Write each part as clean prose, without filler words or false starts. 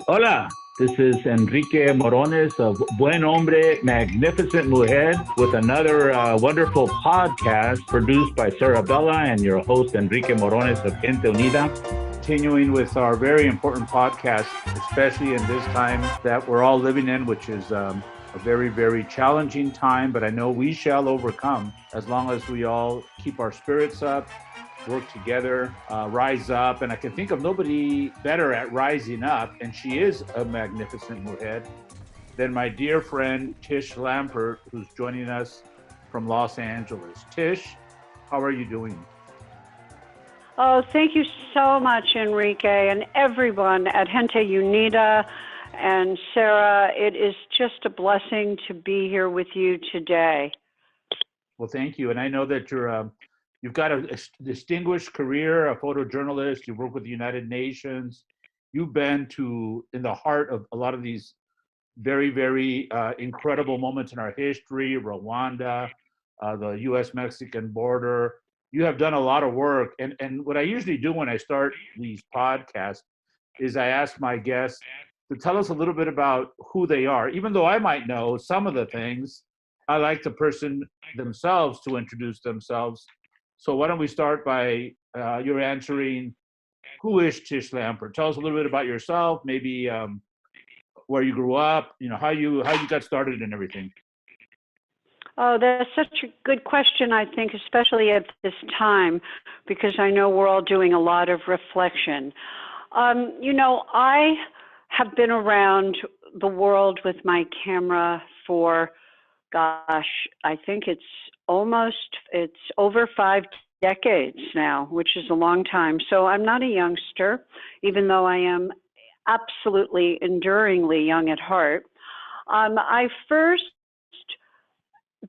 Hola, this is Enrique Morones of Buen Hombre, Magnificent Mujer with another wonderful podcast produced by Sarah Bella and your host Enrique Morones of Gente Unida. Continuing with our very important podcast, especially in this time that we're all living in, which is a very, very challenging time, but I know we shall overcome as long as we all keep our spirits up, work together, rise up. And I can think of nobody better at rising up, and she is a magnificent mujer, than my dear friend Tish Lampert, who's joining us from Los Angeles. Tish, how are you doing? Oh, thank you so much, Enrique, and everyone at Gente Unida and Sarah. It is just a blessing to be here with you today. Well, thank you. And I know that you've got a distinguished career, a photojournalist. You work with the United Nations. You've been in the heart of a lot of these very, very incredible moments in our history, Rwanda, the U.S.-Mexican border. You have done a lot of work. And what I usually do when I start these podcasts is I ask my guests to tell us a little bit about who they are. Even though I might know some of the things, I like the person themselves to introduce themselves. So why don't we start by you're answering, who is Tish Lampert? Tell us a little bit about yourself, maybe where you grew up, how you got started and everything. Oh, that's such a good question, I think, especially at this time, because I know we're all doing a lot of reflection. I have been around the world with my camera for, gosh, I think it's over 5 decades now, which is a long time. So I'm not a youngster, even though I am absolutely enduringly young at heart. I first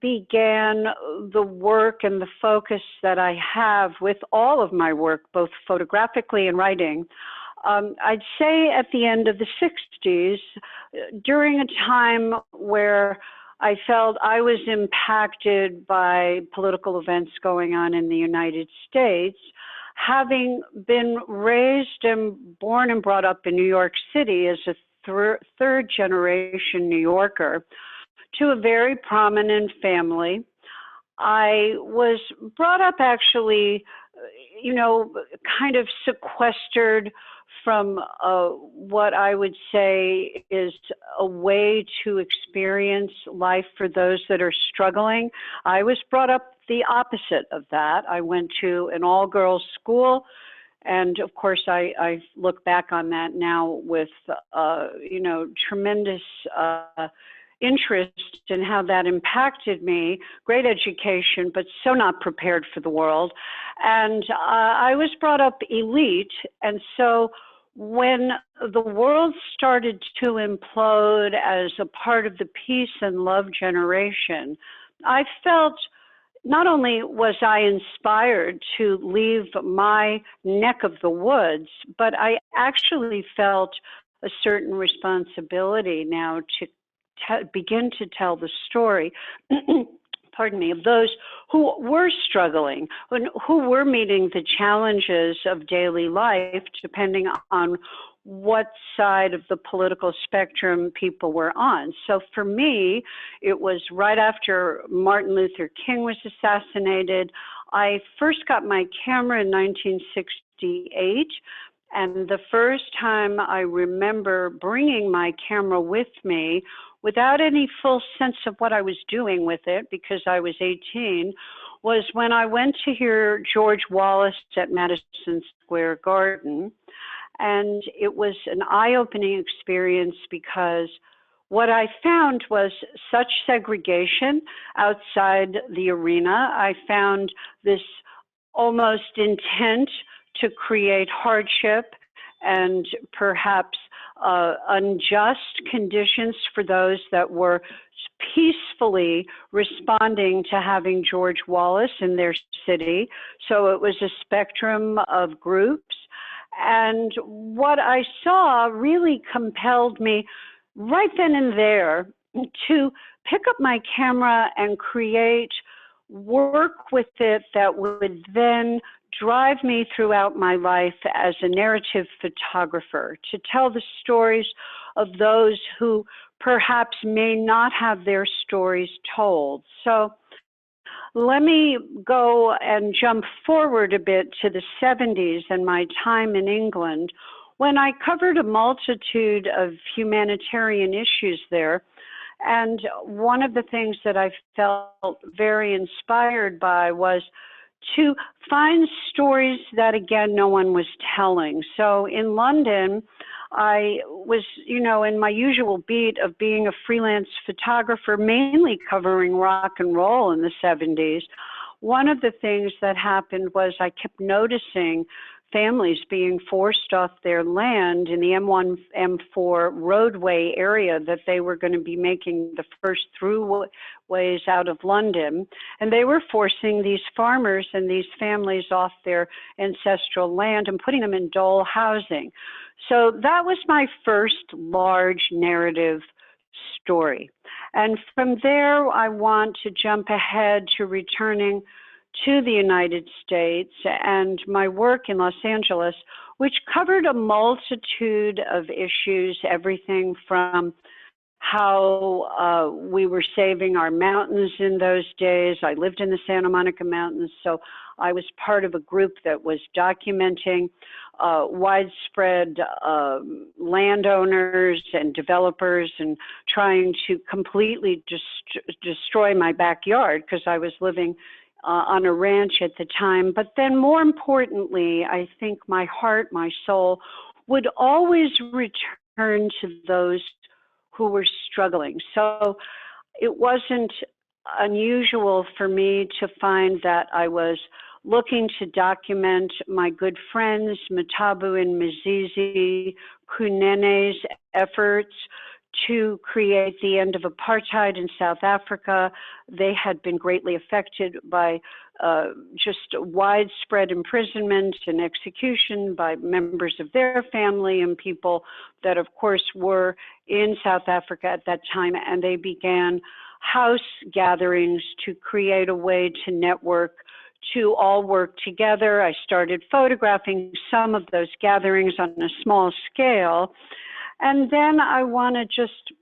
began the work and the focus that I have with all of my work, both photographically and writing, I'd say at the end of the 60s, during a time where I felt I was impacted by political events going on in the United States, having been raised and born and brought up in New York City as a third generation New Yorker to a very prominent family. I was brought up actually, kind of sequestered from what I would say is a way to experience life for those that are struggling. I was brought up the opposite of that. I went to an all-girls school, and of course I look back on that now with, tremendous interest in how that impacted me. Great education, but so not prepared for the world. And I was brought up elite. And so when the world started to implode as a part of the peace and love generation, I felt not only was I inspired to leave my neck of the woods, but I actually felt a certain responsibility now to begin to tell the story, pardon me, of those who were struggling, who were meeting the challenges of daily life, depending on what side of the political spectrum people were on. So for me, it was right after Martin Luther King was assassinated. I first got my camera in 1968. And the first time I remember bringing my camera with me without any full sense of what I was doing with it, because I was 18, was when I went to hear George Wallace at Madison Square Garden. And it was an eye-opening experience because what I found was such segregation outside the arena. I found this almost intent to create hardship and perhaps unjust conditions for those that were peacefully responding to having George Wallace in their city. So it was a spectrum of groups. And what I saw really compelled me right then and there to pick up my camera and create work with it that would then drive me throughout my life as a narrative photographer, to tell the stories of those who perhaps may not have their stories told. So let me go and jump forward a bit to the 70s and my time in England, when I covered a multitude of humanitarian issues there. And one of the things that I felt very inspired by was to find stories that, again, no one was telling. So in London, I was, in my usual beat of being a freelance photographer, mainly covering rock and roll in the 70s. One of the things that happened was I kept noticing families being forced off their land in the M1, M4 roadway area that they were going to be making the first throughways out of London. And they were forcing these farmers and these families off their ancestral land and putting them in dole housing. So that was my first large narrative story. And from there, I want to jump ahead to returning to the United States and my work in Los Angeles, which covered a multitude of issues, everything from how we were saving our mountains in those days. I lived in the Santa Monica Mountains, so I was part of a group that was documenting widespread landowners and developers and trying to completely destroy my backyard because I was living on a ranch at the time. But then more importantly, I think my heart, my soul would always return to those who were struggling. So it wasn't unusual for me to find that I was looking to document my good friends, Matabu and Mzizi Kunene's efforts to create the end of apartheid in South Africa. They had been greatly affected by just widespread imprisonment and execution by members of their family and people that, of course, were in South Africa at that time. And they began house gatherings to create a way to network, to all work together. I started photographing some of those gatherings on a small scale. And then I want to just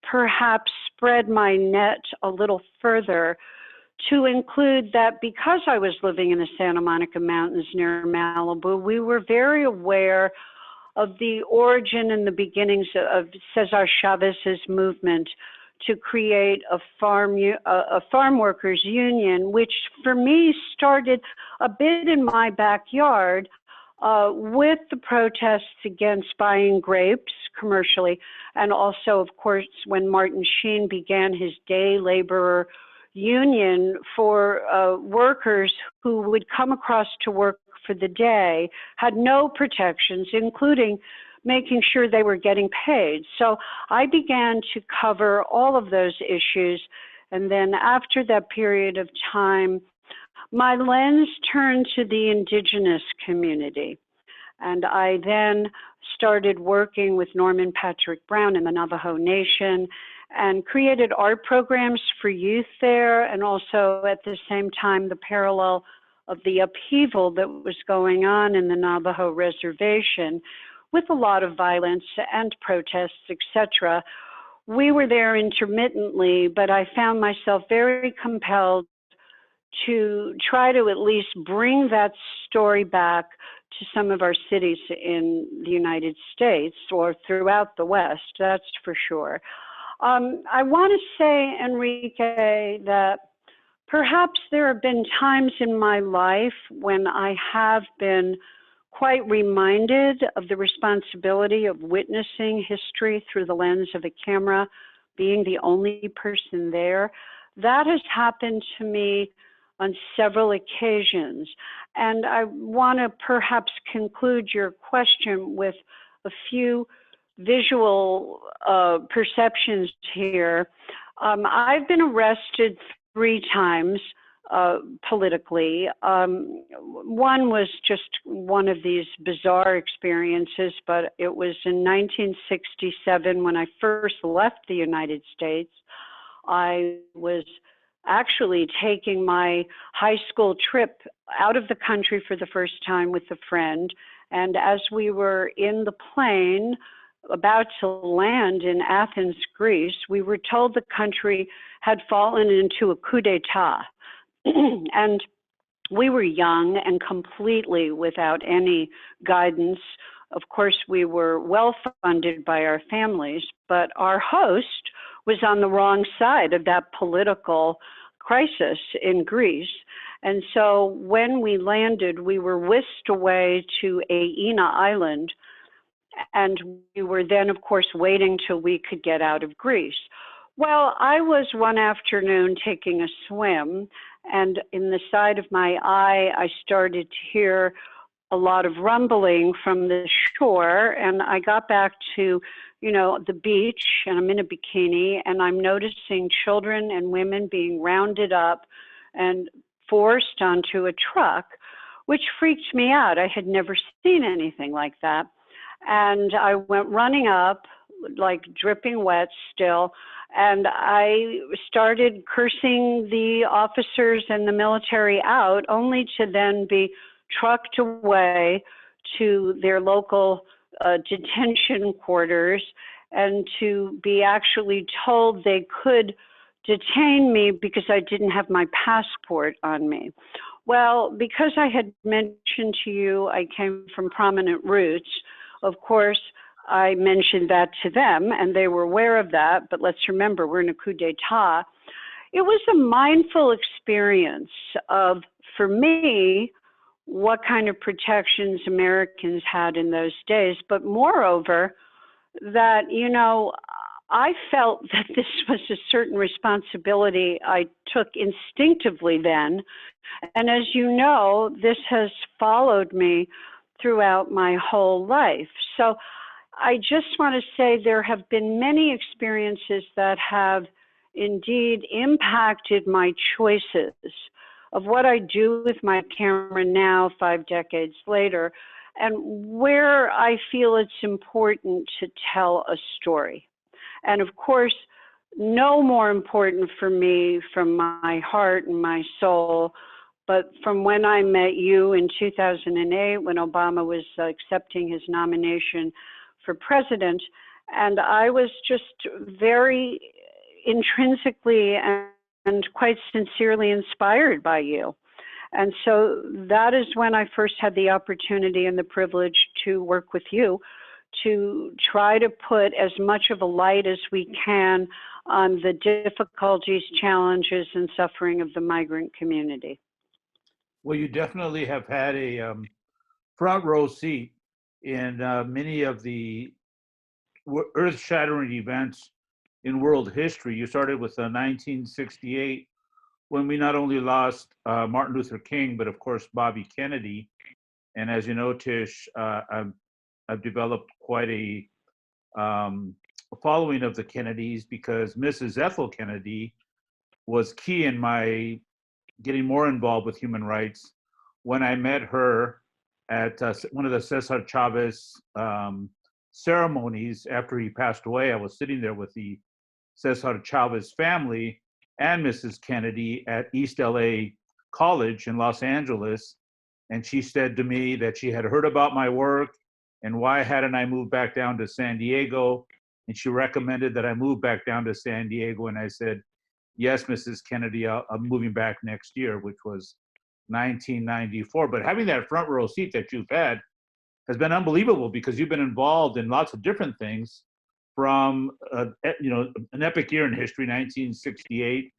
perhaps spread my net a little further to include that because I was living in the Santa Monica Mountains near Malibu, we were very aware of the origin and the beginnings of Cesar Chavez's movement to create a farm workers union, which for me started a bit in my backyard with the protests against buying grapes commercially, and also, of course, when Martin Sheen began his day laborer union for workers who would come across to work for the day, had no protections, including making sure they were getting paid. So I began to cover all of those issues. And then after that period of time, my lens turned to the indigenous community. And I then started working with Norman Patrick Brown in the Navajo Nation and created art programs for youth there, and also at the same time the parallel of the upheaval that was going on in the Navajo reservation with a lot of violence and protests, etc. We were there intermittently, but I found myself very compelled to try to at least bring that story back to some of our cities in the United States or throughout the West, that's for sure. I want to say, Enrique, that perhaps there have been times in my life when I have been quite reminded of the responsibility of witnessing history through the lens of a camera, being the only person there. That has happened to me on several occasions. And I want to perhaps conclude your question with a few visual perceptions here. I've been arrested 3 times politically. One was just one of these bizarre experiences, but it was in 1967 when I first left the United States. I was actually taking my high school trip out of the country for the first time with a friend. And as we were in the plane about to land in Athens, Greece, we were told the country had fallen into a coup d'etat. And we were young and completely without any guidance. Of course, we were well funded by our families, but our host was on the wrong side of that political crisis in Greece. And so when we landed, we were whisked away to Aina Island. And we were then, of course, waiting till we could get out of Greece. Well, I was one afternoon taking a swim, and in the side of my eye, I started to hear a lot of rumbling from the shore, and I got back to, the beach, and I'm in a bikini, and I'm noticing children and women being rounded up and forced onto a truck, which freaked me out. I had never seen anything like that. And I went running up, like dripping wet still, and I started cursing the officers and the military out, only to then be trucked away to their local detention quarters and to be actually told they could detain me because I didn't have my passport on me. Well, because I had mentioned to you I came from prominent roots, of course, I mentioned that to them, and they were aware of that. But let's remember, we're in a coup d'etat. It was a mindful experience of, for me, what kind of protections Americans had in those days. But moreover, that, I felt that this was a certain responsibility I took instinctively then. And as you know, this has followed me throughout my whole life. So I just want to say there have been many experiences that have indeed impacted my choices of what I do with my camera now, 5 decades later, and where I feel it's important to tell a story. And of course, no more important for me from my heart and my soul, but from when I met you in 2008, when Obama was accepting his nomination for president, and I was just very intrinsically and quite sincerely inspired by you. And so that is when I first had the opportunity and the privilege to work with you to try to put as much of a light as we can on the difficulties, challenges, and suffering of the migrant community. Well, you definitely have had a front row seat in many of the earth-shattering events in world history. You started with 1968, when we not only lost Martin Luther King, but of course Bobby Kennedy. And as you know, Tish, I've developed quite a following of the Kennedys, because Mrs. Ethel Kennedy was key in my getting more involved with human rights. When I met her at one of the Cesar Chavez ceremonies after he passed away, I was sitting there with the Cesar Chavez family and Mrs. Kennedy at East LA College in Los Angeles. And she said to me that she had heard about my work and why hadn't I moved back down to San Diego? And she recommended that I move back down to San Diego. And I said, yes, Mrs. Kennedy, I'm moving back next year, which was 1994. But having that front row seat that you've had has been unbelievable, because you've been involved in lots of different things, from an epic year in history, 1968,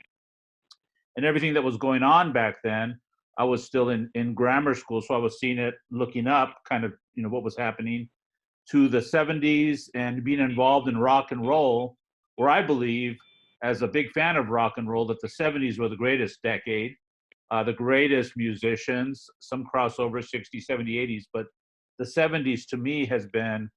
and everything that was going on back then. I was still in grammar school, so I was seeing it, looking up kind of, what was happening, to the 70s and being involved in rock and roll, where I believe, as a big fan of rock and roll, that the 70s were the greatest decade, the greatest musicians, some crossover, 60s, 70s, 80s, but the 70s to me has been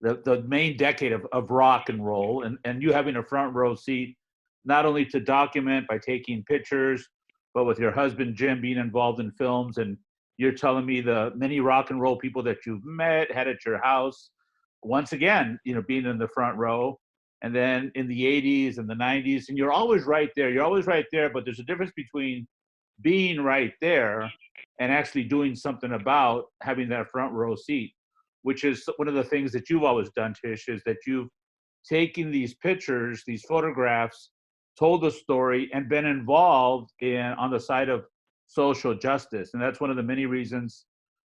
the main decade of rock and roll, and you having a front row seat, not only to document by taking pictures, but with your husband, Jim, being involved in films. And you're telling me the many rock and roll people that you've met, had at your house, once again, being in the front row. and then in the 80s and the 90s, and you're always right there. You're always right there, but there's a difference between being right there and actually doing something about having that front row seat, which is one of the things that you've always done, Tish, is that you've taken these pictures, these photographs, told the story, and been involved on the side of social justice. And that's one of the many reasons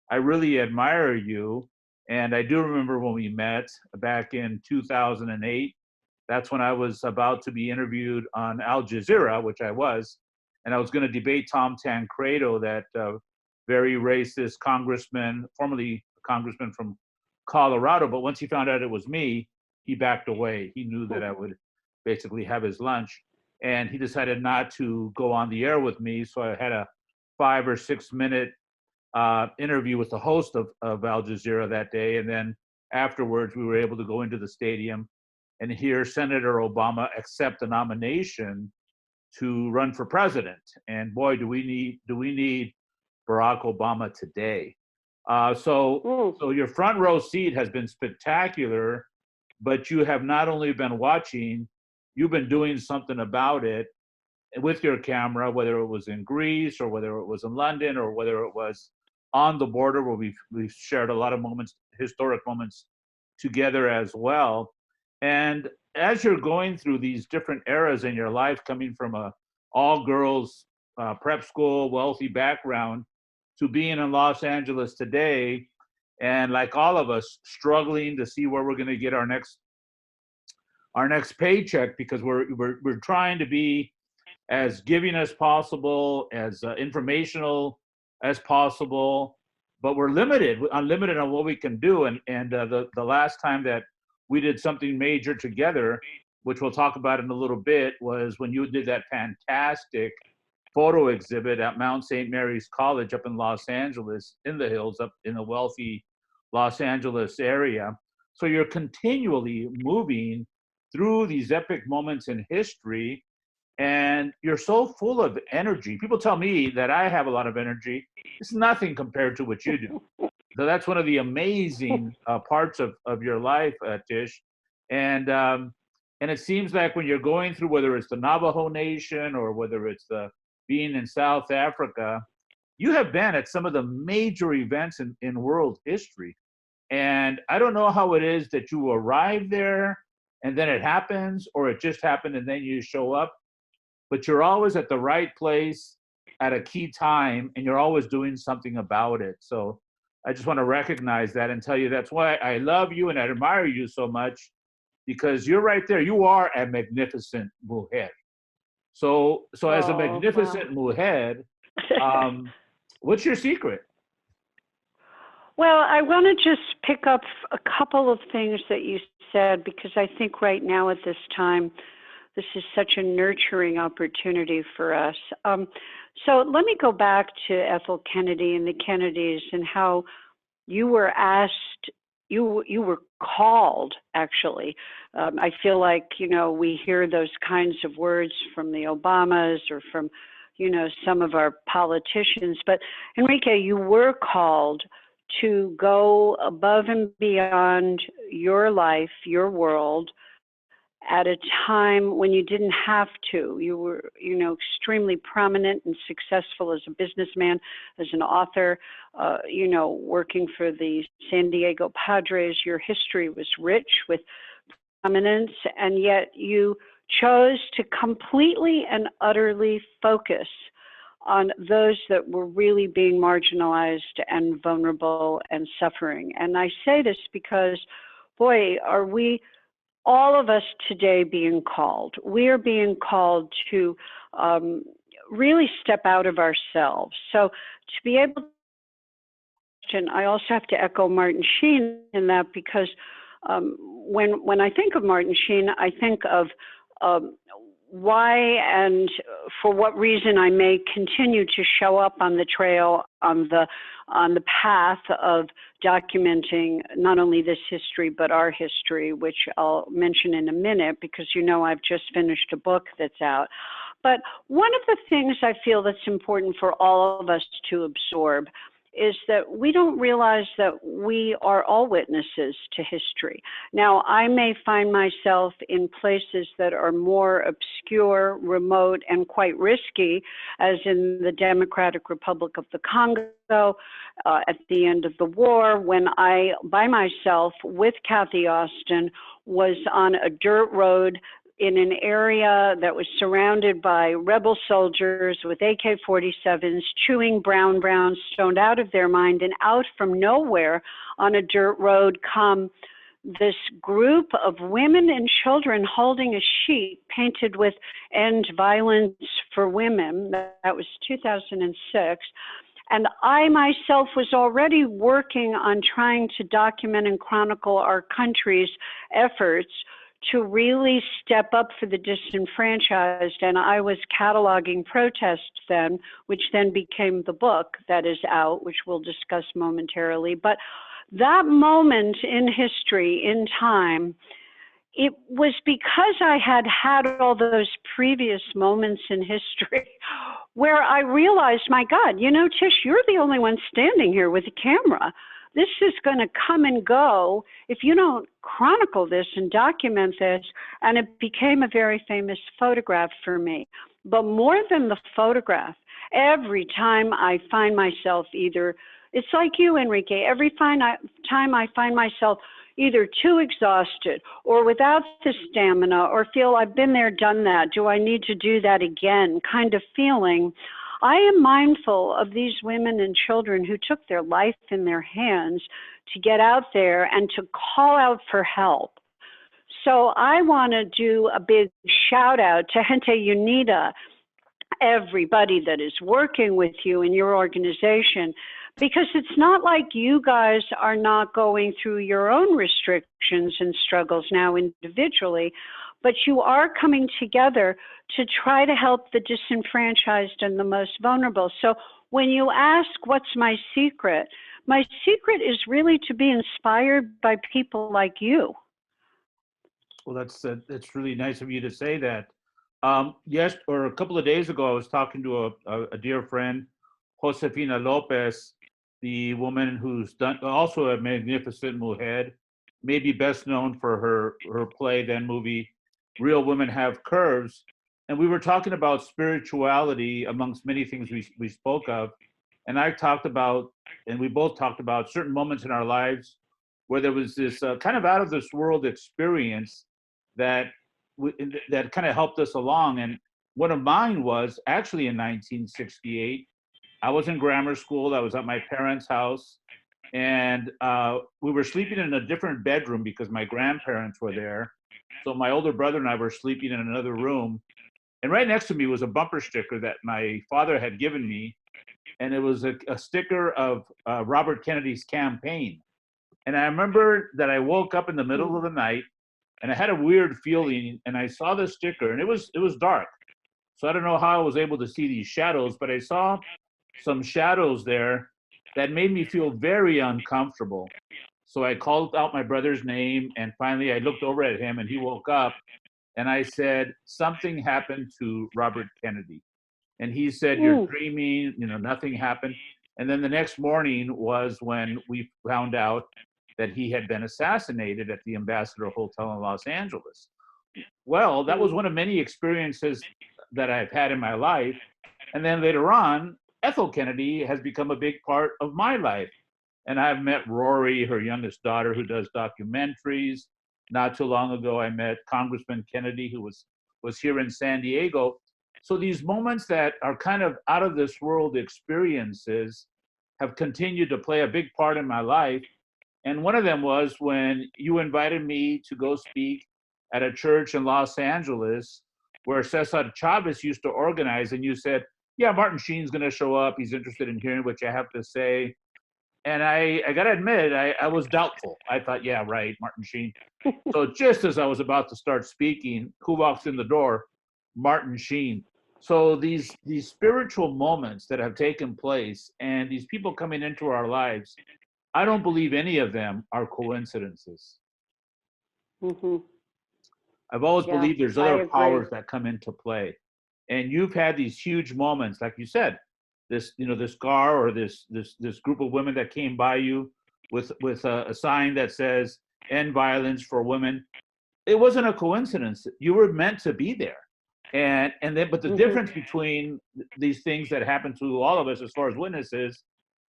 I really admire you. And I do remember when we met back in 2008. That's when I was about to be interviewed on Al Jazeera, which I was, and I was going to debate Tom Tancredo, that very racist congressman, formerly a congressman from Colorado. But once he found out it was me, he backed away. He knew that I would basically have his lunch, and he decided not to go on the air with me. So I had a 5 or 6 minute interview with the host of Al Jazeera that day. And then afterwards, we were able to go into the stadium and hear Senator Obama accept the nomination to run for president. And boy, do we need Barack Obama today. So your front row seat has been spectacular, but you have not only been watching, you've been doing something about it with your camera, whether it was in Greece or whether it was in London or whether it was on the border, where we've shared a lot of moments, historic moments together as well. And as you're going through these different eras in your life, coming from a all-girls prep school, wealthy background, to being in Los Angeles today, and like all of us, struggling to see where we're going to get our next paycheck, because we're trying to be as giving as possible, as informational as possible, but we're unlimited on what we can do. And the last time that we did something major together, which we'll talk about in a little bit, was when you did that fantastic photo exhibit at Mount St. Mary's College up in Los Angeles, in the hills, up in the wealthy Los Angeles area. So you're continually moving through these epic moments in history, and you're so full of energy. People tell me that I have a lot of energy. It's nothing compared to what you do. So that's one of the amazing parts of your life, Tish. And it seems like when you're going through, whether it's the Navajo Nation or whether it's being in South Africa, you have been at some of the major events in world history. And I don't know how it is that you arrive there and then it happens, or it just happened and then you show up, but you're always at the right place at a key time, and you're always doing something about it. So I just want to recognize that and tell you that's why I love you and I admire you so much, because you're right there. You are a magnificent mujer. So as a magnificent mujer, what's your secret? Well, I want to just pick up a couple of things that you said, because I think right now at this time, this is such a nurturing opportunity for us. So let me go back to Ethel Kennedy and the Kennedys, and how you were asked, you were called, actually. I feel like, we hear those kinds of words from the Obamas or from, some of our politicians. But Enrique, you were called to go above and beyond your life, your world, at a time when you didn't have to. You were, extremely prominent and successful as a businessman, as an author, working for the San Diego Padres. Your history was rich with prominence, and yet you chose to completely and utterly focus on those that were really being marginalized and vulnerable and suffering. And I say this because, boy, are we, all of us today, being called. We are being called to really step out of ourselves. So to be able to, and I also have to echo Martin Sheen in that, because when I think of Martin Sheen, I think of why and for what reason I may continue to show up on the trail, on the path of documenting not only this history, but our history, which I'll mention in a minute, because I've just finished a book that's out. But one of the things I feel that's important for all of us to absorb is that we don't realize that we are all witnesses to history. Now, I may find myself in places that are more obscure, remote, and quite risky, as in the Democratic Republic of the Congo at the end of the war, when I, by myself, with Kathy Austin, was on a dirt road in an area that was surrounded by rebel soldiers with AK-47s, chewing brown, stoned out of their mind, and out from nowhere on a dirt road come this group of women and children holding a sheet painted with "End Violence for Women." That was 2006. And I myself was already working on trying to document and chronicle our country's efforts to really step up for the disenfranchised. And I was cataloging protests then, which then became the book that is out, which we'll discuss momentarily. But that moment in history, in time, it was because I had had all those previous moments in history where I realized, my God, you know, Tish, you're the only one standing here with a camera. This is going to come and go if you don't chronicle this and document this. And it became a very famous photograph for me. But more than the photograph, every time I find myself either, it's like you, Enrique, every time I find myself either too exhausted or without the stamina or feel I've been there, done that, do I need to do that again kind of feeling, I am mindful of these women and children who took their life in their hands to get out there and to call out for help. So I want to do a big shout out to Gente Unida, everybody that is working with you in your organization, because it's not like you guys are not going through your own restrictions and struggles now individually, but you are coming together to try to help the disenfranchised and the most vulnerable. So when you ask, what's my secret is really to be inspired by people like you. Well, that's really nice of you to say that. Yes, or a couple of days ago, I was talking to a dear friend, Josefina Lopez, the woman who's done also a Magnificent Mujer, maybe best known for her play, then movie, Real Women Have Curves. And we were talking about spirituality amongst many things we spoke of. And I talked about, and we both talked about certain moments in our lives where there was this kind of out of this world experience that that kind of helped us along. And one of mine was actually in 1968. I was in grammar school. I was at my parents' house, and we were sleeping in a different bedroom because my grandparents were there. So my older brother and I were sleeping in another room. And right next to me was a bumper sticker that my father had given me. And it was a sticker of Robert Kennedy's campaign. And I remember that I woke up in the middle of the night and I had a weird feeling, and I saw the sticker, and it was dark. So I don't know how I was able to see these shadows, but I saw some shadows there that made me feel very uncomfortable. So I called out my brother's name, and finally I looked over at him, and he woke up, and I said, something happened to Robert Kennedy. And he said, you're dreaming, you know, nothing happened. And then the next morning was when we found out that he had been assassinated at the Ambassador Hotel in Los Angeles. Well, that was one of many experiences that I've had in my life. And then later on, Ethel Kennedy has become a big part of my life. And I've met Rory, her youngest daughter, who does documentaries. Not too long ago, I met Congressman Kennedy, who was here in San Diego. So these moments that are kind of out of this world experiences have continued to play a big part in my life. And one of them was when you invited me to go speak at a church in Los Angeles where Cesar Chavez used to organize, and you said, yeah, Martin Sheen's going to show up. He's interested in hearing what you have to say. And I got to admit, I was doubtful. I thought, yeah, right, Martin Sheen. So just as I was about to start speaking, who walks in the door? Martin Sheen. So these spiritual moments that have taken place and these people coming into our lives, I don't believe any of them are coincidences. I've always believed there's other powers that come into play. And you've had these huge moments, like you said, this car or this group of women that came by you with a sign that says "End Violence for Women." It wasn't a coincidence. You were meant to be there. But the difference between these things that happen to all of us as far as witnesses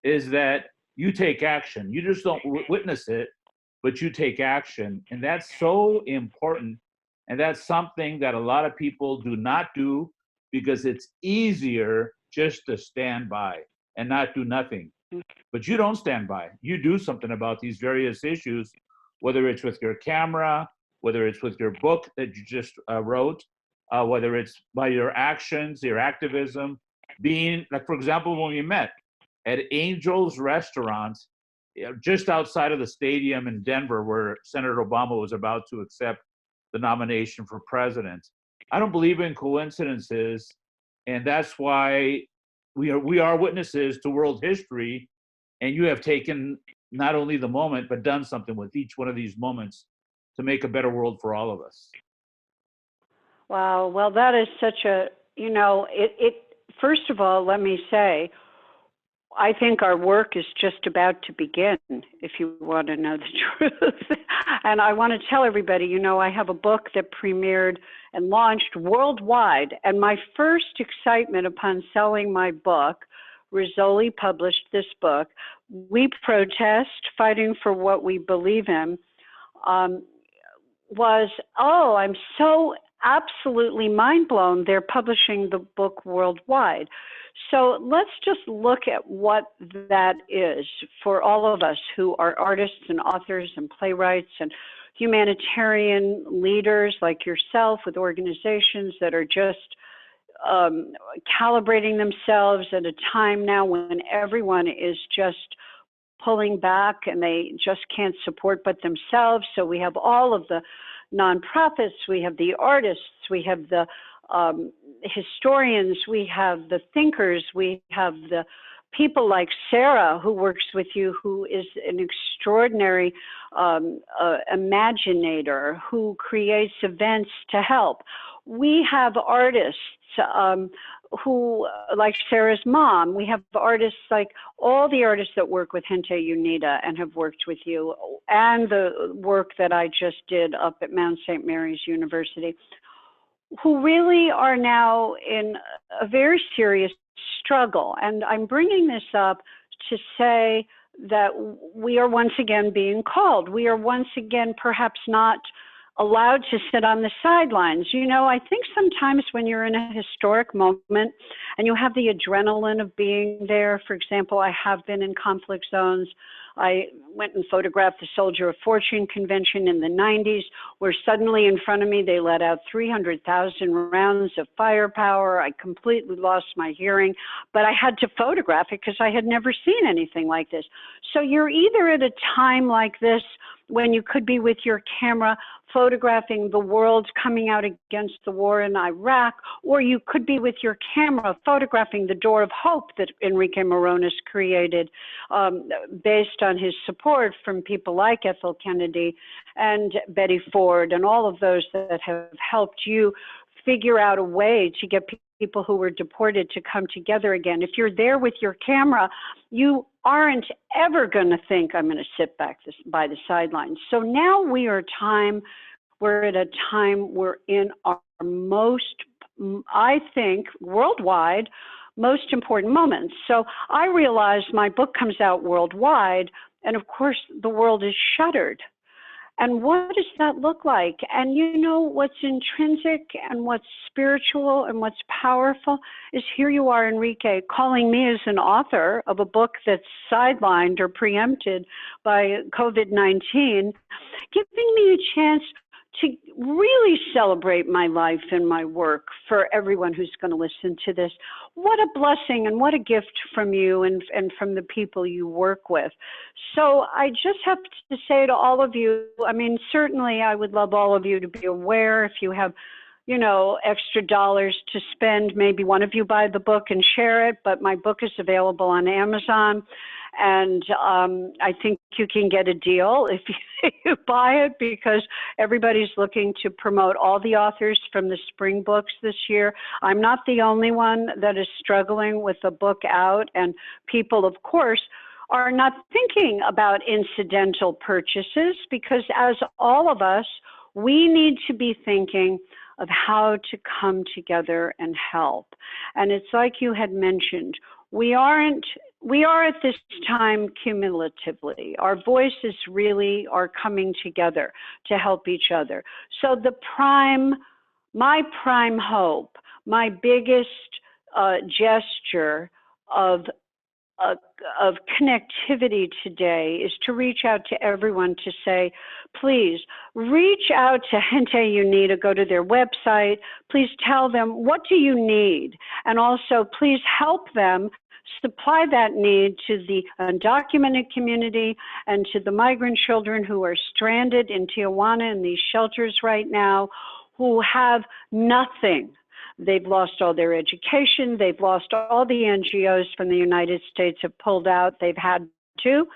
is that you take action. You just don't witness it, but you take action. And that's so important. And that's something that a lot of people do not do because it's easier just to stand by and not do nothing. But you don't stand by. You do something about these various issues, whether it's with your camera, whether it's with your book that you just wrote, whether it's by your actions, your activism, being, like, for example, when we met at Angel's Restaurant, just outside of the stadium in Denver where Senator Obama was about to accept the nomination for president. I don't believe in coincidences, and that's why we are witnesses to world history, and you have taken not only the moment, but done something with each one of these moments to make a better world for all of us. Wow. Well, that is such a, first of all, let me say, I think our work is just about to begin, if you want to know the truth. And I want to tell everybody, I have a book that premiered and launched worldwide. And my first excitement upon selling my book, Rizzoli published this book, We Protest, Fighting for What We Believe in, was, I'm so absolutely mind blown. They're publishing the book worldwide. So let's just look at what that is for all of us who are artists and authors and playwrights and humanitarian leaders like yourself with organizations that are just calibrating themselves at a time now when everyone is just pulling back and they just can't support but themselves. So we have all of the nonprofits, we have the artists, we have the historians, we have the thinkers, we have the people like Sarah, who works with you, who is an extraordinary imaginator, who creates events to help. We have artists who, like Sarah's mom, we have artists like all the artists that work with Gente Unida and have worked with you, and the work that I just did up at Mount St. Mary's University, who really are now in a very serious struggle. And I'm bringing this up to say that we are once again being called. We are once again perhaps not allowed to sit on the sidelines. I think sometimes when you're in a historic moment and you have the adrenaline of being there, for example, I have been in conflict zones. I went and photographed the Soldier of Fortune convention in the 90s, where suddenly in front of me they let out 300,000 rounds of firepower. I completely lost my hearing, but I had to photograph it because I had never seen anything like this. So you're either at a time like this when you could be with your camera photographing the world coming out against the war in Iraq, or you could be with your camera photographing the door of hope that Enrique Morones created based on his support from people like Ethel Kennedy and Betty Ford and all of those that have helped you figure out a way to get people who were deported to come together again. If you're there with your camera, you aren't ever going to think, I'm going to sit back by the sidelines. So now we're at a time we're in our most, I think, worldwide, most important moments. So I realized my book comes out worldwide, and of course the world is shuttered. And what does that look like? And what's intrinsic and what's spiritual and what's powerful is here you are, Enrique, calling me as an author of a book that's sidelined or preempted by COVID-19, giving me a chance to really celebrate my life and my work for everyone who's going to listen to this. What a blessing and what a gift from you and from the people you work with. So I just have to say to all of you, certainly I would love all of you to be aware if you have, extra dollars to spend, maybe one of you buy the book and share it, but my book is available on Amazon. And I think you can get a deal if you buy it, because everybody's looking to promote all the authors from the spring books this year. I'm not the only one that is struggling with a book out, and people, of course, are not thinking about incidental purchases, because as all of us, we need to be thinking of how to come together and help. And it's like you had mentioned, we are at this time cumulatively. Our voices really are coming together to help each other. So my prime hope, my biggest gesture of connectivity today is to reach out to everyone to say, please reach out to Gente Unida, go to their website, please tell them, what do you need? And also please help them supply that need to the undocumented community and to the migrant children who are stranded in Tijuana in these shelters right now, who have nothing. They've lost all their education. They've lost all the NGOs from the United States have pulled out. They've had to.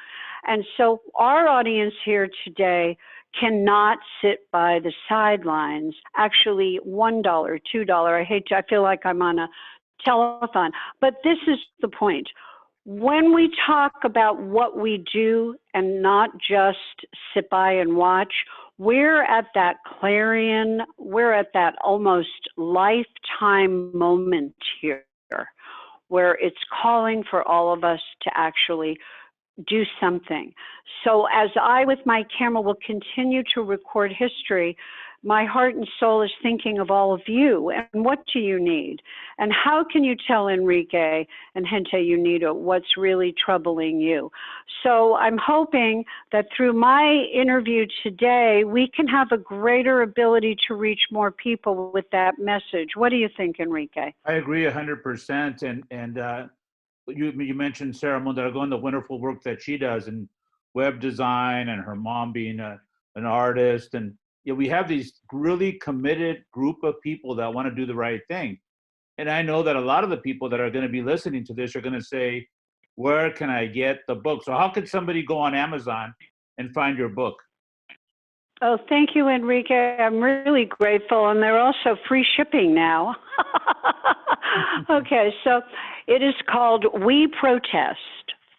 And so our audience here today cannot sit by the sidelines. Actually, $1, $2. I feel like I'm on a telethon. But this is the point. When we talk about what we do and not just sit by and watch, we're at that clarion, we're at that almost lifetime moment here where it's calling for all of us to actually do something. So as I, with my camera, will continue to record history, my heart and soul is thinking of all of you, and what do you need? And how can you tell Enrique and Gente Unida what's really troubling you? So I'm hoping that through my interview today, we can have a greater ability to reach more people with that message. What do you think, Enrique? I agree 100%. And you mentioned Sarah Mondragon, the wonderful work that she does in web design, and her mom being an artist. And we have these really committed group of people that want to do the right thing. And I know that a lot of the people that are going to be listening to this are going to say, where can I get the book? So how could somebody go on Amazon and find your book? Oh, thank you, Enrique. I'm really grateful. And they're also free shipping now. Okay, so it is called We Protest,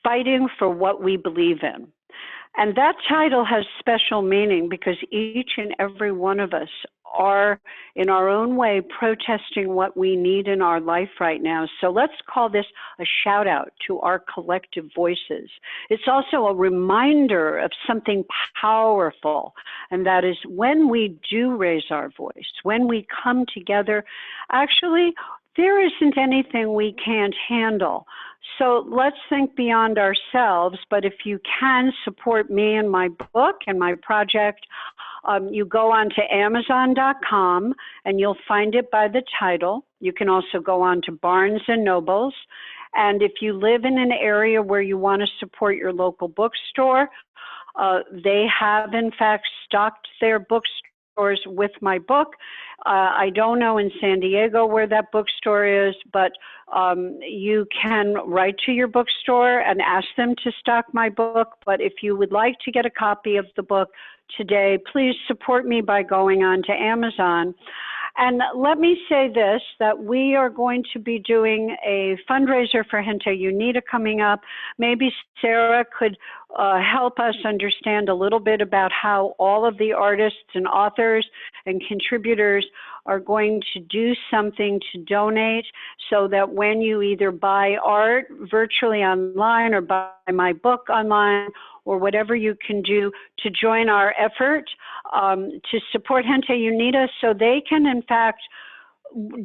Fighting for What We Believe In. And that title has special meaning because each and every one of us are, in our own way, protesting what we need in our life right now. So let's call this a shout out to our collective voices. It's also a reminder of something powerful, and that is when we do raise our voice, when we come together, actually, there isn't anything we can't handle. So let's think beyond ourselves, but if you can support me and my book and my project, you go on to Amazon.com and you'll find it by the title. You can also go on to Barnes and Nobles. And if you live in an area where you want to support your local bookstore, they have in fact stocked their bookstores with my book. I don't know in San Diego where that bookstore is, but you can write to your bookstore and ask them to stock my book. But if you would like to get a copy of the book today, please support me by going on to Amazon. And let me say this, that we are going to be doing a fundraiser for Gente Unida coming up. Maybe Sarah could help us understand a little bit about how all of the artists and authors and contributors are going to do something to donate, so that when you either buy art virtually online or buy my book online, or whatever you can do to join our effort to support Gente Unida, so they can, in fact,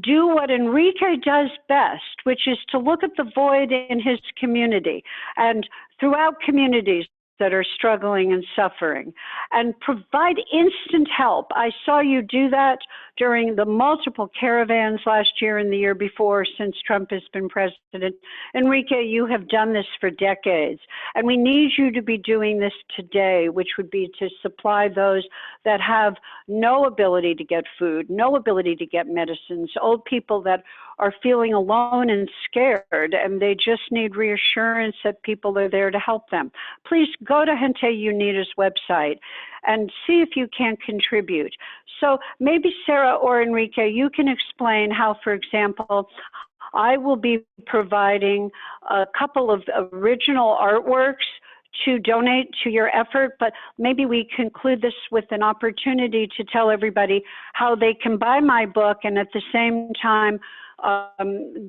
do what Enrique does best, which is to look at the void in his community and throughout communities that are struggling and suffering, and provide instant help. I saw you do that during the multiple caravans last year and the year before since Trump has been president. Enrique, you have done this for decades, and we need you to be doing this today, which would be to supply those that have no ability to get food, no ability to get medicines, old people that are feeling alone and scared, and they just need reassurance that people are there to help them. Please go to Gente Unita's website and see if you can contribute. So maybe Sarah or Enrique, you can explain how, for example, I will be providing a couple of original artworks to donate to your effort, but maybe we conclude this with an opportunity to tell everybody how they can buy my book and at the same time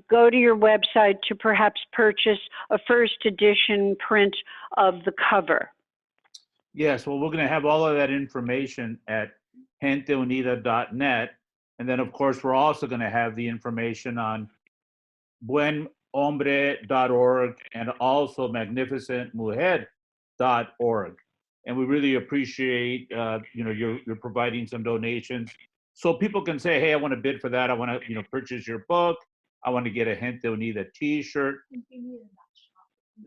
go to your website to perhaps purchase a first edition print of the cover. Yes, well, we're going to have all of that information at genteunida.net. And then, of course, we're also going to have the information on buenhombre.org and also magnificentmujer.org. And we really appreciate, you're providing some donations so people can say, hey, I want to bid for that. I want to, purchase your book. I want to get a Gente Unida t-shirt.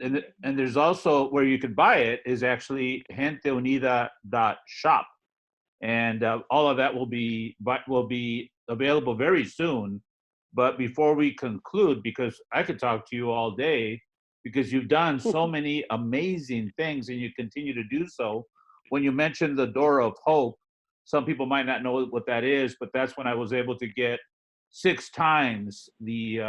And there's also where you can buy it is actually genteunida.shop. And all of that will be available very soon. But before we conclude, because I could talk to you all day, because you've done so many amazing things and you continue to do so. When you mentioned the Door of Hope, some people might not know what that is, but that's when I was able to get 6 times the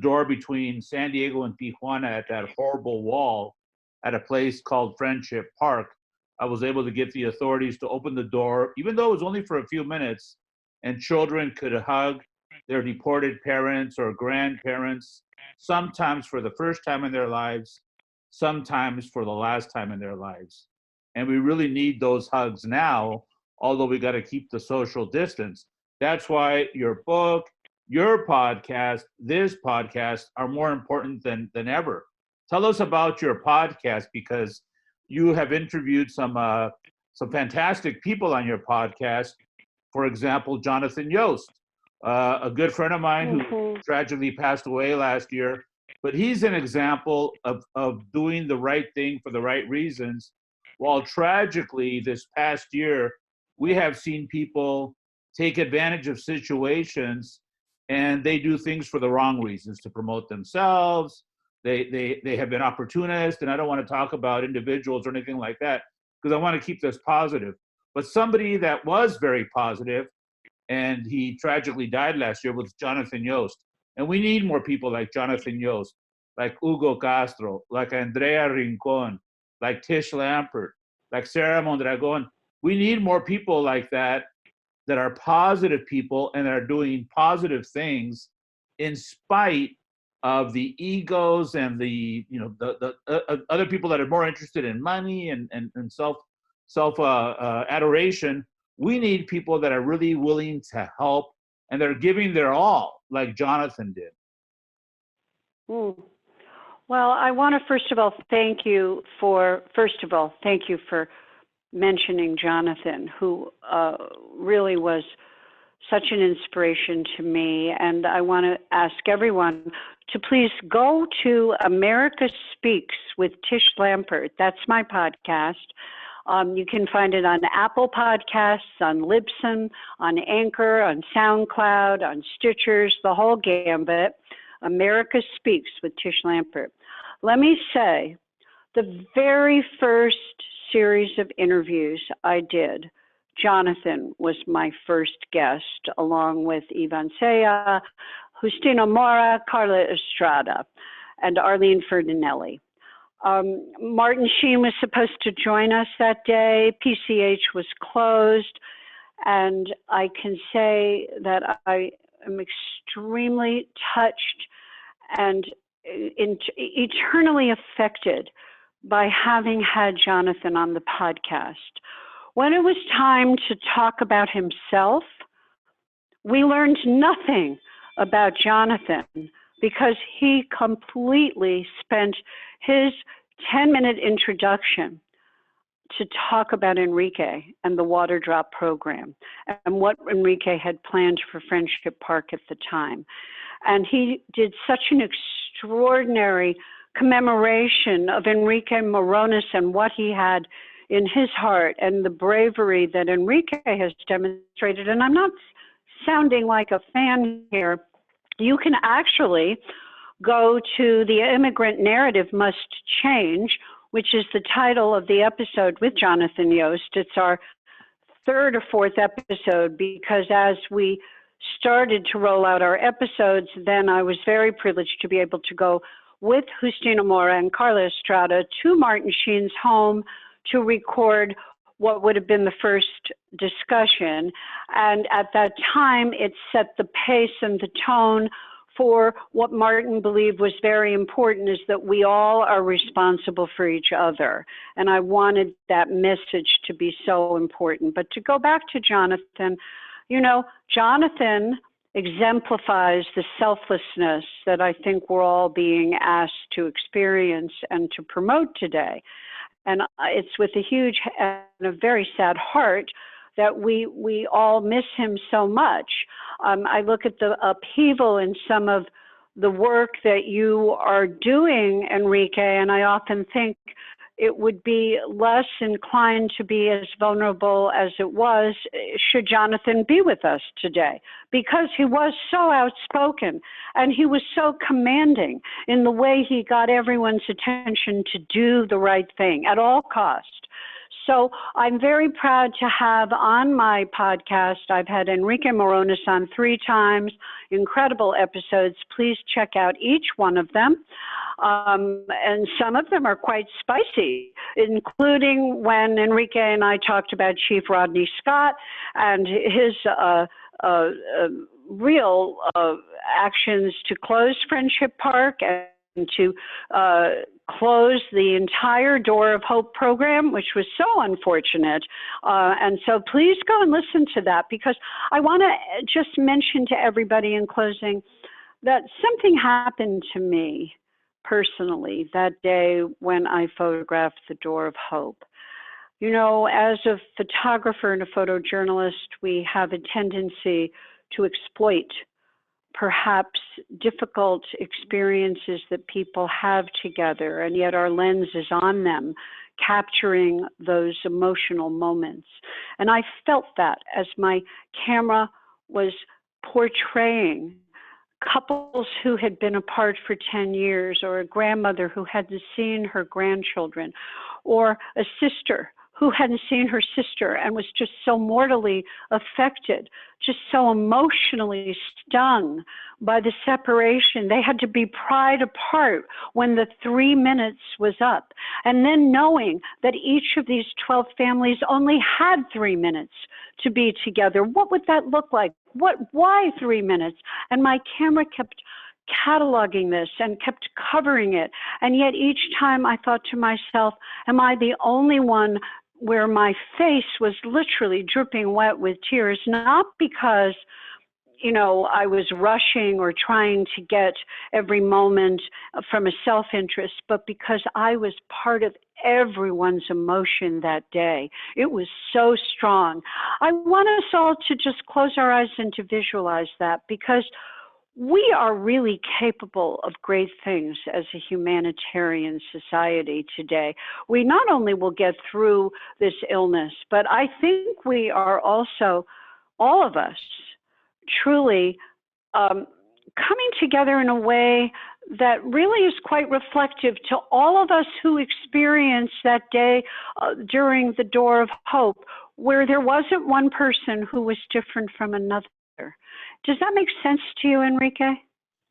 door between San Diego and Tijuana at that horrible wall at a place called Friendship Park. I was able to get the authorities to open the door, even though it was only for a few minutes, and children could hug their deported parents or grandparents, sometimes for the first time in their lives, sometimes for the last time in their lives. And we really need those hugs now, although we got to keep the social distance. That's why your book, your podcast, this podcast are more important than ever. Tell us about your podcast, because you have interviewed some fantastic people on your podcast. For example, Jonathan Yost, a good friend of mine who tragically passed away last year. But he's an example of doing the right thing for the right reasons. While tragically this past year, we have seen people take advantage of situations and they do things for the wrong reasons, to promote themselves. They have been opportunists, and I don't want to talk about individuals or anything like that because I want to keep this positive. But somebody that was very positive, and he tragically died last year, was Jonathan Yost. And we need more people like Jonathan Yost, like Hugo Castro, like Andrea Rincon, like Tish Lampert, like Sarah Mondragon. We need more people like that are positive people and are doing positive things in spite of the egos and the other people that are more interested in money and self adoration. We need people that are really willing to help and they're giving their all, like Jonathan did. Well, I want to first of all thank you for mentioning Jonathan, who really was such an inspiration to me. And I want to ask everyone to please go to America Speaks with Tish Lampert. That's my podcast. You can find it on Apple Podcasts, on Libsyn, on Anchor, on SoundCloud, on Stitchers, the whole gambit. America Speaks with Tish Lampert. Let me say, the very first series of interviews I did, Jonathan was my first guest, along with Ivan Sea, Justino Mora, Carla Estrada, and Arlene Ferdinelli. Martin Sheen was supposed to join us that day. PCH was closed, and I can say that I am extremely touched and eternally affected by having had Jonathan on the podcast. When it was time to talk about himself, we learned nothing about Jonathan because he completely spent his 10-minute introduction to talk about Enrique and the water drop program and what Enrique had planned for Friendship Park at the time. And he did such an extraordinary commemoration of Enrique Moronis and what he had in his heart and the bravery that Enrique has demonstrated. And I'm not sounding like a fan here. You can actually go to The Immigrant Narrative Must Change, which is the title of the episode with Jonathan Yost. It's our third or fourth episode, because as we started to roll out our episodes, then I was very privileged to be able to go with Justina Mora and Carla Estrada to Martin Sheen's home to record what would have been the first discussion. And at that time, it set the pace and the tone for what Martin believed was very important, is that we all are responsible for each other. And I wanted that message to be so important. But to go back to Jonathan, you know, Jonathan exemplifies the selflessness that I think we're all being asked to experience and to promote today. And it's with a huge and a very sad heart that we all miss him so much. I look at the upheaval in some of the work that you are doing, Enrique, and I often think it would be less inclined to be as vulnerable as it was should Jonathan be with us today, because he was so outspoken and he was so commanding in the way he got everyone's attention to do the right thing at all cost. So I'm very proud to have on my podcast, I've had Enrique Moronis on 3 times, incredible episodes. Please check out each one of them. And some of them are quite spicy, including when Enrique and I talked about Chief Rodney Scott and his real actions to close Friendship Park and to close the entire Door of Hope program, which was so unfortunate. And so please go and listen to that, because I want to just mention to everybody in closing that something happened to me personally that day when I photographed the Door of Hope. You know, as a photographer and a photojournalist, we have a tendency to exploit perhaps difficult experiences that people have together, and yet our lens is on them, capturing those emotional moments. And I felt that as my camera was portraying couples who had been apart for 10 years, or a grandmother who hadn't seen her grandchildren, or a sister who hadn't seen her sister and was just so mortally affected, just so emotionally stung by the separation. They had to be pried apart when the 3 minutes was up. And then knowing that each of these 12 families only had 3 minutes to be together. What would that look like? Why 3 minutes? And my camera kept cataloging this and kept covering it. And yet each time I thought to myself, am I the only one where my face was literally dripping wet with tears? Not because, you know, I was rushing or trying to get every moment from a self-interest, but because I was part of everyone's emotion that day. It was so strong. I want us all to just close our eyes and to visualize that, because we are really capable of great things as a humanitarian society today. We not only will get through this illness, but I think we are also, all of us, truly coming together in a way that really is quite reflective to all of us who experienced that day during the Door of Hope, where there wasn't one person who was different from another. Does that make sense to you, Enrique?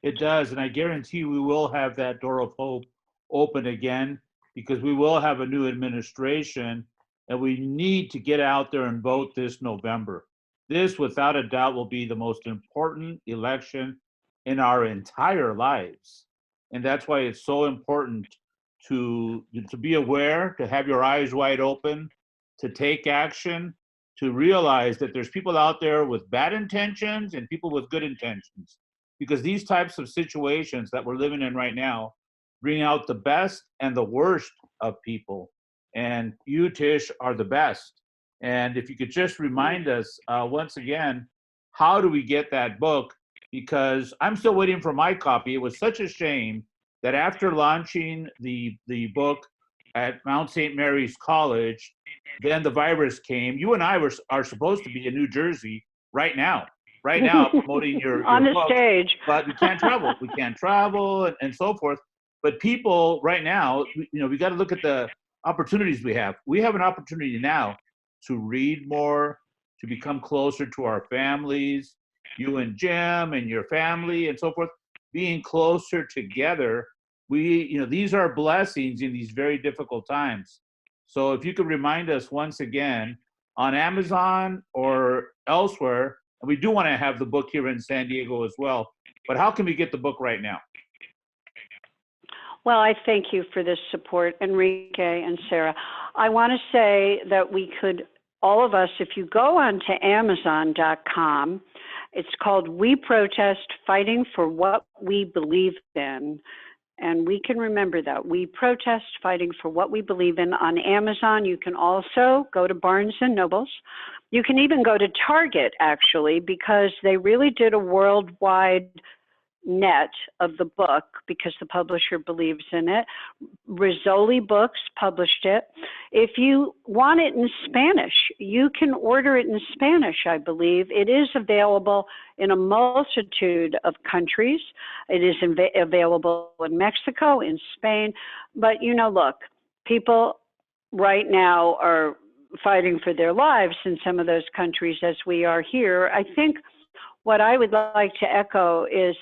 It does, and I guarantee we will have that Door of Hope open again, because we will have a new administration, and we need to get out there and vote this November. This, without a doubt, will be the most important election in our entire lives. And that's why it's so important to be aware, to have your eyes wide open, to take action, to realize that there's people out there with bad intentions and people with good intentions. Because these types of situations that we're living in right now bring out the best and the worst of people. And you, Tish, are the best. And if you could just remind us once again, how do we get that book? Because I'm still waiting for my copy. It was such a shame that after launching the book at Mount St. Mary's College, then the virus came. You and I are supposed to be in New Jersey right now promoting your On the book, stage. but we can't travel. We can't travel and so forth. But people right now, we got to look at the opportunities we have. We have an opportunity now to read more, to become closer to our families, you and Jim and your family and so forth, being closer together. These are blessings in these very difficult times. So if you could remind us once again on Amazon or elsewhere, and we do want to have the book here in San Diego as well, but how can we get the book right now? Well, I thank you for this support, Enrique and Sarah. I want to say that we could, all of us, if you go onto Amazon.com, it's called We Protest, Fighting for What We Believe In. And we can remember that. We protest, fighting for what we believe in on Amazon. You can also go to Barnes & Nobles. You can even go to Target, actually, because they really did a worldwide net of the book because the publisher believes in it. Rizzoli Books published it. If you want it in Spanish, you can order it in Spanish, I believe. It is available in a multitude of countries. It is available in Mexico, in Spain. But, look, people right now are fighting for their lives in some of those countries as we are here. I think what I would like to echo is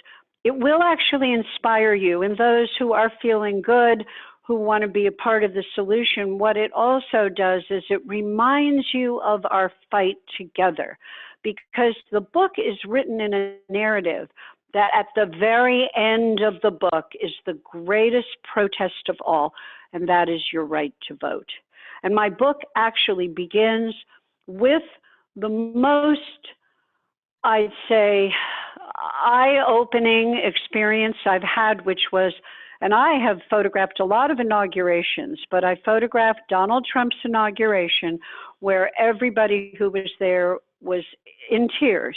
it will actually inspire you and those who are feeling good, who want to be a part of the solution. What it also does is it reminds you of our fight together, because the book is written in a narrative that at the very end of the book is the greatest protest of all, and that is your right to vote. And my book actually begins with the most, I'd say, eye-opening experience I've had, which was, and I have photographed a lot of inaugurations, but I photographed Donald Trump's inauguration where everybody who was there was in tears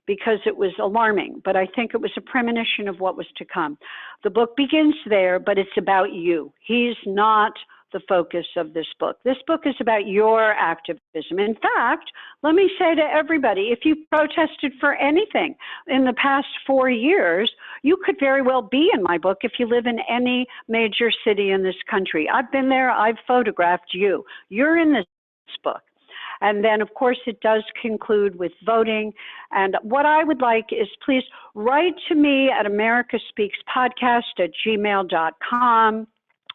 because it was alarming, but I think it was a premonition of what was to come. The book begins there, but it's about you. He's not the focus of this book. This book is about your activism. In fact, let me say to everybody, if you protested for anything in the past 4 years, you could very well be in my book if you live in any major city in this country. I've been there, I've photographed you. You're in this book. And then, of course, it does conclude with voting. And what I would like is please write to me at americaspeakspodcast@gmail.com.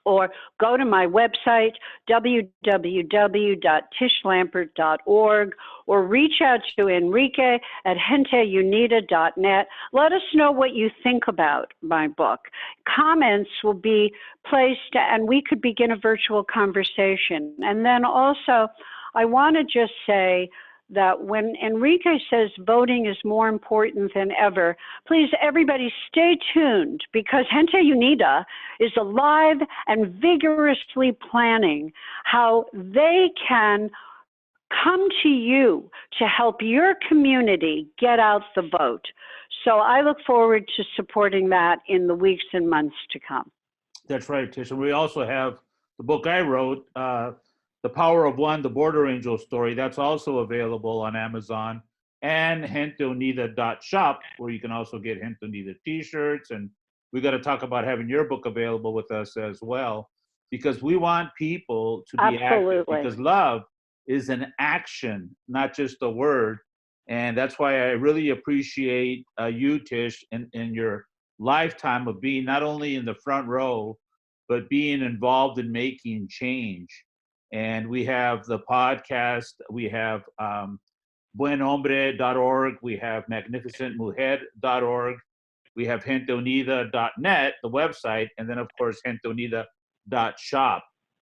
or go to my website, www.tishlampert.org, or reach out to Enrique at genteunida.net. Let us know what you think about my book. Comments will be placed, and we could begin a virtual conversation. And then also, I want to just say that when Enrique says voting is more important than ever, please, everybody, stay tuned, because Gente Unida is alive and vigorously planning how they can come to you to help your community get out the vote. So I look forward to supporting that in the weeks and months to come. That's right, Tish. And we also have the book I wrote, The Power of One, the Border Angel story. That's also available on Amazon and genteunida.shop, where you can also get Gente Unida t-shirts. And we got to talk about having your book available with us as well, because we want people to be active, because love is an action, not just a word. And that's why I really appreciate you, Tish, in your lifetime of being not only in the front row, but being involved in making change. And we have the podcast, we have buenhombre.org, we have magnificentmujer.org, we have genteunida.net, the website, and then, of course, genteunida.shop.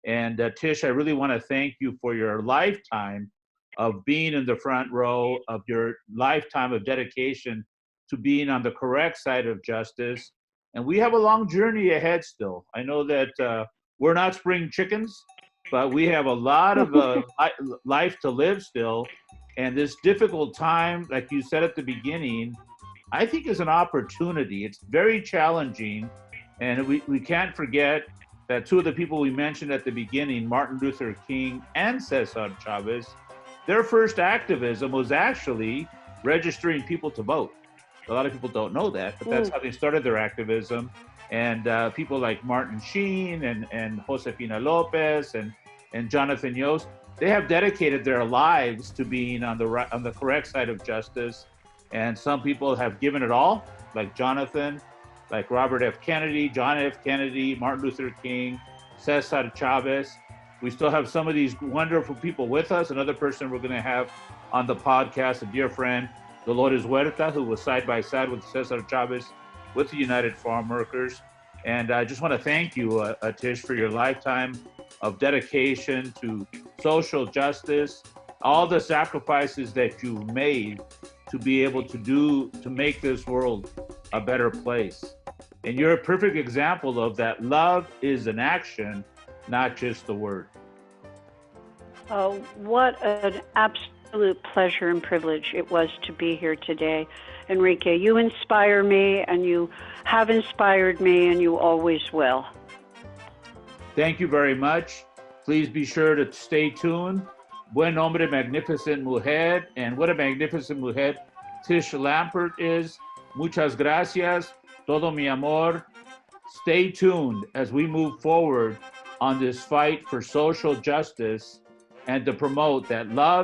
And Tish, I really want to thank you for your lifetime of being in the front row, of your lifetime of dedication to being on the correct side of justice. And we have a long journey ahead still. I know that we're not spring chickens, but we have a lot of life to live still. And this difficult time, like you said at the beginning, I think is an opportunity. It's very challenging. And we can't forget that two of the people we mentioned at the beginning, Martin Luther King and Cesar Chavez, their first activism was actually registering people to vote. A lot of people don't know that, but that's how they started their activism. And people like Martin Sheen and Josefina Lopez and Jonathan Yost, they have dedicated their lives to being on the correct side of justice. And some people have given it all, like Jonathan, like Robert F. Kennedy, John F. Kennedy, Martin Luther King, Cesar Chavez. We still have some of these wonderful people with us. Another person we're going to have on the podcast, a dear friend, Dolores Huerta, who was side by side with Cesar Chavez with the United Farm Workers. And I just want to thank you, Tish, for your lifetime of dedication to social justice, all the sacrifices that you've made to be able to make this world a better place. And you're a perfect example of that. Love is an action, not just a word. Oh, what an absolute pleasure and privilege it was to be here today. Enrique, you inspire me, and you have inspired me, and you always will. Thank you very much. Please be sure to stay tuned. Buen Hombre, Magnificent Mujer, and what a magnificent mujer Tish Lampert is. Muchas gracias. Todo mi amor. Stay tuned as we move forward on this fight for social justice and to promote that love